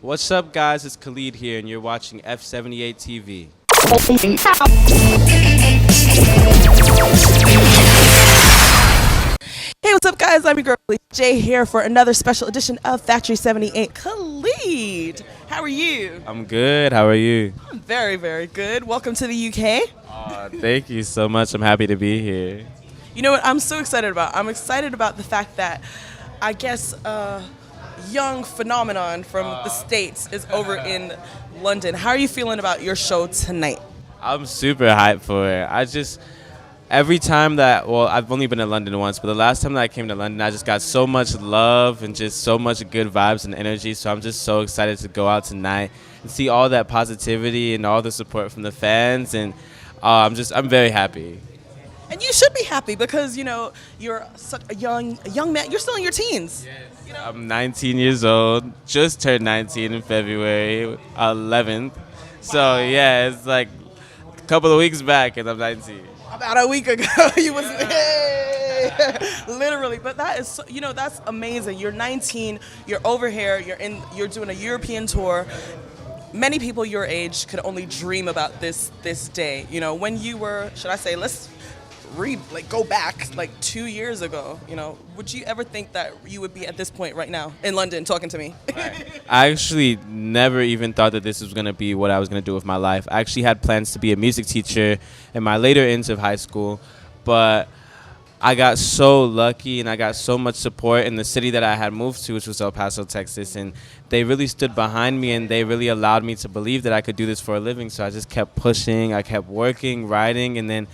What's up, guys? It's Khalid here, and you're watching F78 TV. Hey, what's up, guys? I'm your girl Jay here for another special edition of Factory 78. Khalid, how are you? I'm good. How are you? I'm very, very good. Welcome to the UK. Thank you so much. I'm happy to be here. You know what I'm so excited about? I'm excited about the fact that I guess a young phenomenon from the States is over in London. How are you feeling about your show tonight? I'm super hyped for it. Every time I've only been to London once, but the last time that I came to London, I just got so much love and just so much good vibes and energy. So I'm just so excited to go out tonight and see all that positivity and all the support from the fans. And I'm very happy. And you should be happy because, you know, you're such a young man. You're still in your teens. Yes. You know? I'm 19 years old, just turned 19 in February 11th. So, yeah, it's like a couple of weeks back and I'm 19. About a week ago, you was literally. But that is, that's amazing. You're 19. You're over here. You're doing a European tour. Many people your age could only dream about this day. You know, when you were, should I say, let's go back 2 years ago. You know, would you ever think that you would be at this point right now in London talking to me? I actually never even thought that this was going to be what I was going to do with my life. I actually had plans to be a music teacher in my later ends of high school, but I got so lucky and I got so much support in the city that I had moved to, which was El Paso, Texas, and they really stood behind me and they really allowed me to believe that I could do this for a living. So I just kept pushing, I kept working, writing, and then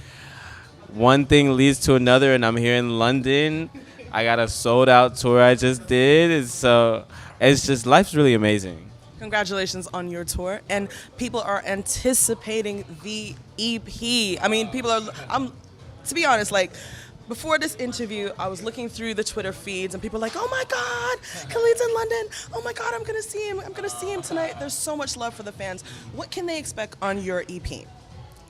one thing leads to another, and I'm here in London. I got a sold-out tour I just did, and so it's just, life's really amazing. Congratulations on your tour, and people are anticipating the EP. I mean, to be honest, before this interview, I was looking through the Twitter feeds, and people were like, oh my God, Khalid's in London. Oh my God, I'm gonna see him. I'm gonna see him tonight. There's so much love for the fans. What can they expect on your EP?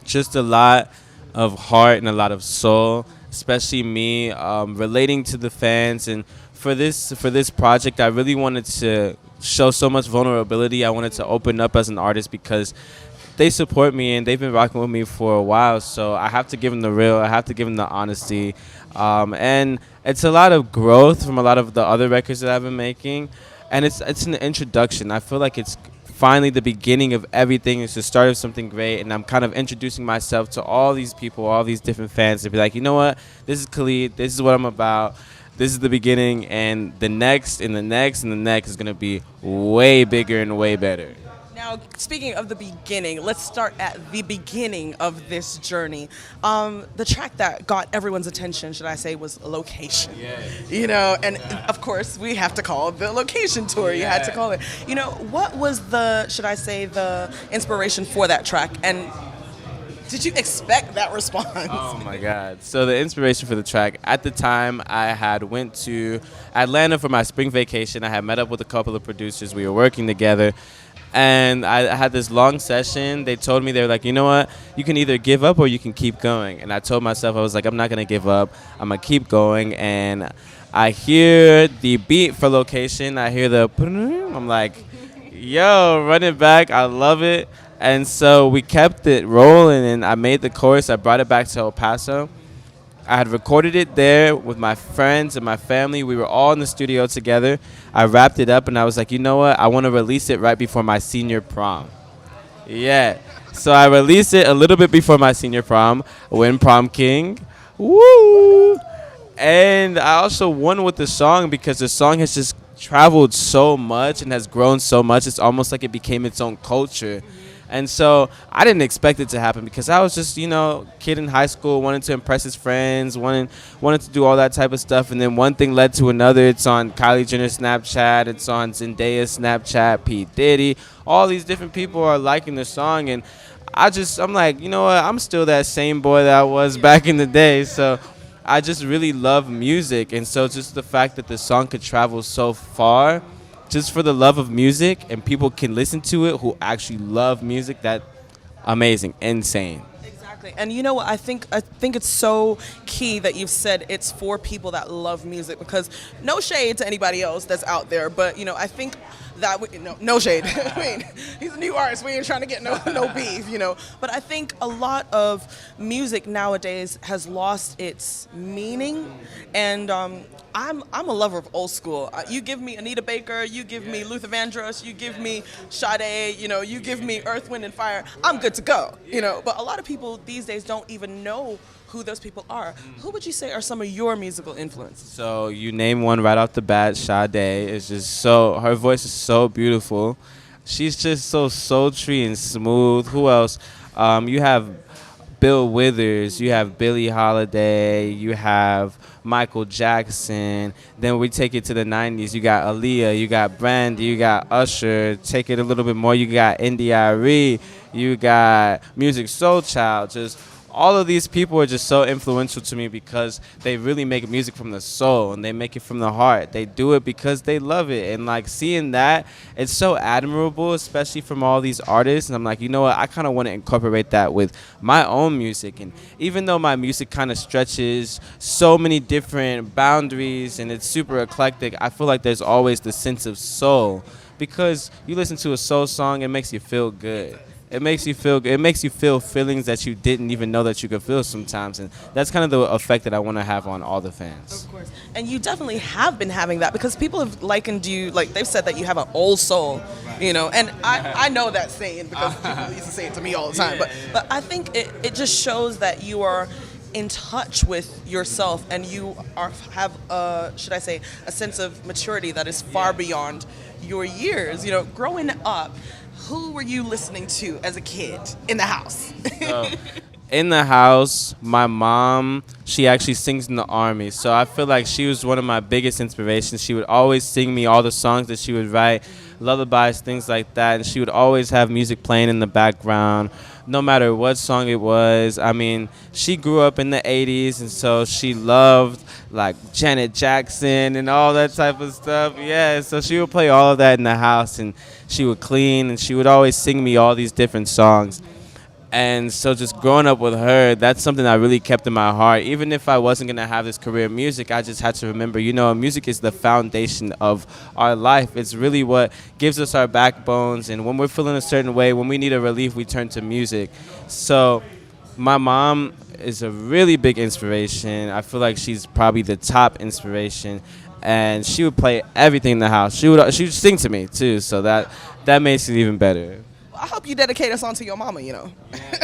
Just a lot of heart and a lot of soul, especially me relating to the fans. And for this project, I really wanted to show so much vulnerability. I wanted to open up as an artist because they support me and they've been rocking with me for a while. So I have to give them the real. I have to give them the honesty. And it's a lot of growth from a lot of the other records that I've been making. And it's an introduction. I feel like it's finally the beginning of everything. It's the start of something great, and I'm kind of introducing myself to all these people, all these different fans, to be like, you know what, this is Khalid, this is what I'm about, this is the beginning, and the next and the next and the next is going to be way bigger and way better. Now, speaking of the beginning, let's start at the beginning of this journey. The track that got everyone's attention, should I say, was Location. Yes. You know, and of course, we have to call it the Location Tour. You had to call it. You know, what was the inspiration for that track? And did you expect that response? Oh my God. So the inspiration for the track, at the time I had went to Atlanta for my spring vacation. I had met up with a couple of producers. We were working together. And I had this long session. They told me, they were like, you know what, you can either give up or you can keep going. And I told myself, I was like, I'm not going to give up. I'm going to keep going. And I hear the beat for Location. I hear the, I'm like, yo, run it back. I love it. And so we kept it rolling, and I made the chorus. I brought it back to El Paso. I had recorded it there with my friends and my family. We were all in the studio together. I wrapped it up, and I was like, you know what? I want to release it right before my senior prom. Yeah. So I released it a little bit before my senior prom. Win prom king. Woo! And I also won with the song because the song has just traveled so much and has grown so much. It's almost like it became its own culture. And so I didn't expect it to happen because I was just, kid in high school, wanting to impress his friends, wanted to do all that type of stuff. And then one thing led to another. It's on Kylie Jenner's Snapchat. It's on Zendaya's Snapchat, P. Diddy. All these different people are liking the song. And I'm like, you know what? I'm still that same boy that I was back in the day. So I just really love music. And so just the fact that the song could travel so far, just for the love of music, and people can listen to it who actually love music, that amazing, insane. Exactly. And you know what, I think it's so key that you've said it's for people that love music, because no shade to anybody else that's out there, but I think No shade. I mean, he's a new artist. We ain't trying to get no beef, you know. But I think a lot of music nowadays has lost its meaning, and I'm a lover of old school. You give me Anita Baker, you give me Luther Vandross, you give me Sade, you know, you give me Earth, Wind and Fire. I'm good to go, you know. But a lot of people these days don't even know who those people are. Who would you say are some of your musical influences? So you name one right off the bat. Sade is just so, her voice is so beautiful. She's just so sultry and smooth. Who else? You have Bill Withers, you have Billie Holiday, you have Michael Jackson. Then we take it to the 90s. You got Aaliyah, you got Brandy, you got Usher. Take it a little bit more. You got India.Arie, you got Music Soul Child. Just all of these people are just so influential to me because they really make music from the soul and they make it from the heart. They do it because they love it. And like seeing that, it's so admirable, especially from all these artists. And I'm like, you know what? I kind of want to incorporate that with my own music. And even though my music kind of stretches so many different boundaries and it's super eclectic, I feel like there's always the sense of soul because you listen to a soul song, it makes you feel good. It makes you feel. It makes you feel feelings that you didn't even know that you could feel sometimes, and that's kind of the effect that I want to have on all the fans. Of course. And you definitely have been having that because people have likened you, like they've said that you have an old soul, you know. And I know that saying because people used to say it to me all the time. But I think it just shows that you are in touch with yourself and you have should I say a sense of maturity that is far beyond your years. You know, growing up, who were you listening to as a kid in the house? In the house, my mom, she actually sings in the Army. So I feel like she was one of my biggest inspirations. She would always sing me all the songs that she would write, lullabies, things like that. And she would always have music playing in the background, no matter what song it was. I mean, she grew up in the 80s, and so she loved like Janet Jackson and all that type of stuff. Yeah, so she would play all of that in the house, and she would clean, and she would always sing me all these different songs. And so just growing up with her, that's something I really kept in my heart. Even if I wasn't going to have this career in music, I just had to remember, you know, music is the foundation of our life. It's really what gives us our backbones. And when we're feeling a certain way, when we need a relief, we turn to music. So my mom is a really big inspiration. I feel like she's probably the top inspiration. And she would play everything in the house. She would sing to me, too. So that makes it even better. I hope you dedicate a song to your mama, you know.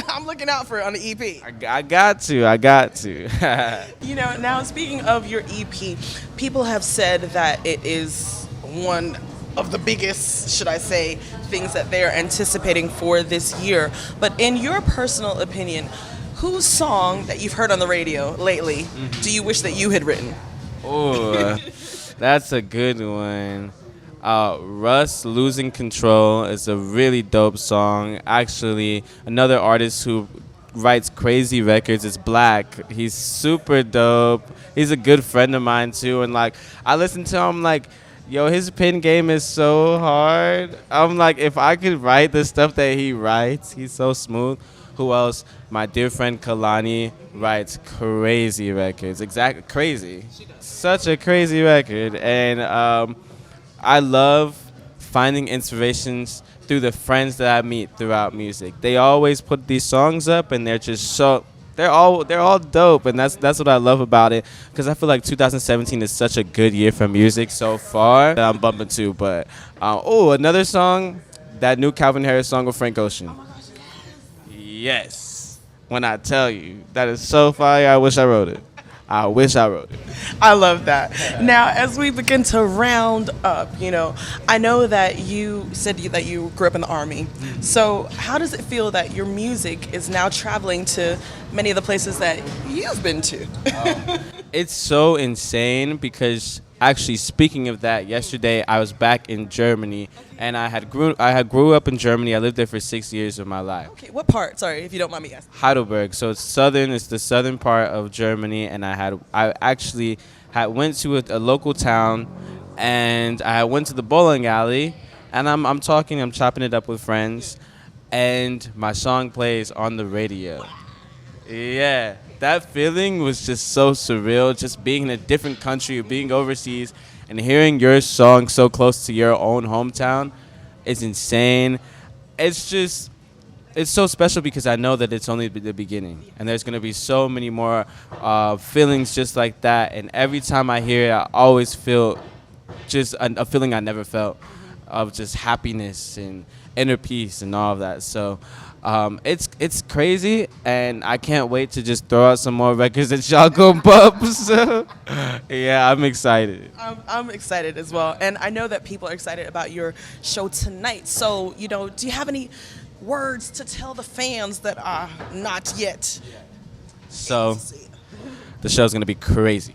I'm looking out for it on the EP. I got to. You know, now speaking of your EP, people have said that it is one of the biggest, should I say, things that they're anticipating for this year. But in your personal opinion, whose song that you've heard on the radio lately do you wish that you had written? Oh, that's a good one. Russ, Losing Control is a really dope song. Actually, another artist who writes crazy records is Black. He's super dope. He's a good friend of mine, too. And, like, I listen to him, like, yo, his pen game is so hard. I'm like, if I could write the stuff that he writes, he's so smooth. Who else? My dear friend Kalani writes crazy records. Exactly, crazy. Such a crazy record. And, I love finding inspirations through the friends that I meet throughout music. They always put these songs up, and they're just so they're all dope, and that's what I love about it. Because I feel like 2017 is such a good year for music so far. I'm bumping too, but another song, that new Calvin Harris song with Frank Ocean. Oh my gosh, Yes, when I tell you that is so fire, I wish I wrote it. I wish I wrote it. I love that. Now, as we begin to round up, you know, I know that you said that you grew up in the Army. So how does it feel that your music is now traveling to many of the places that you've been to? It's so insane because actually, speaking of that, yesterday I was back in Germany, and I had grew up in Germany. I lived there for 6 years of my life. Okay, what part? Sorry, if you don't mind me asking. Heidelberg. So it's southern. It's the southern part of Germany, and I actually went to a local town, and I went to the bowling alley, and I'm chopping it up with friends, and my song plays on the radio. Yeah, that feeling was just so surreal, just being in a different country, being overseas, and hearing your song so close to your own hometown is insane. It's just it's so special because I know that it's only the beginning, and there's gonna be so many more feelings just like that. And every time I hear it, I always feel just a feeling I never felt of just happiness and inner peace and all of that. So it's crazy, and I can't wait to just throw out some more records that y'all go bump. So yeah, I'm excited. I'm excited as well, and I know that people are excited about your show tonight. So, do you have any words to tell the fans that are not yet? So the show's gonna be crazy.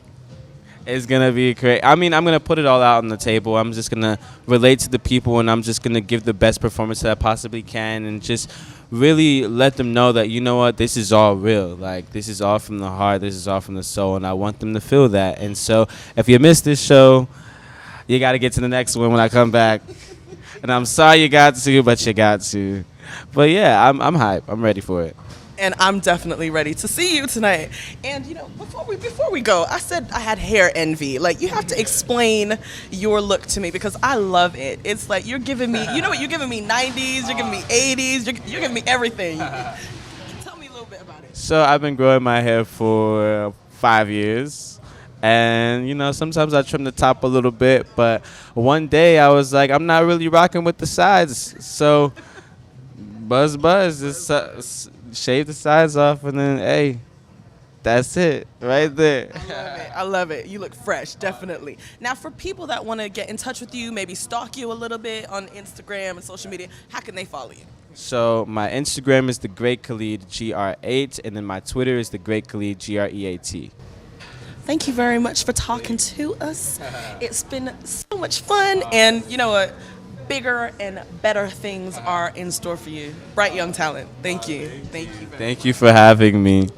It's gonna be great. I mean, I'm gonna put it all out on the table. I'm just gonna relate to the people, and I'm just gonna give the best performance that I possibly can, and just really let them know that you know what, this is all real. Like, this is all from the heart. This is all from the soul, and I want them to feel that. And so, if you missed this show, you got to get to the next one when I come back. And I'm sorry you got to, but you got to. But yeah, I'm hype. I'm ready for it. And I'm definitely ready to see you tonight. And before we go, I said I had hair envy. Like, you have to explain your look to me because I love it. It's like you're giving me, you're giving me 90s, you're giving me 80s, you're giving me everything. Tell me a little bit about it. So I've been growing my hair for 5 years. And, sometimes I trim the top a little bit. But one day I was like, I'm not really rocking with the sides. So buzz, just shave the sides off, and then, hey, that's it right there. I love it. You look fresh, definitely. Now, for people that want to get in touch with you, maybe stalk you a little bit on Instagram and social media, how can they follow you? So my Instagram is The Great Khalid, GR8, and then my Twitter is The Great Khalid, GREAT. Thank you very much for talking to us. It's been so much fun, and you know what? Bigger and better things are in store for you. Bright young talent. Thank you. Thank you. Thank you for having me.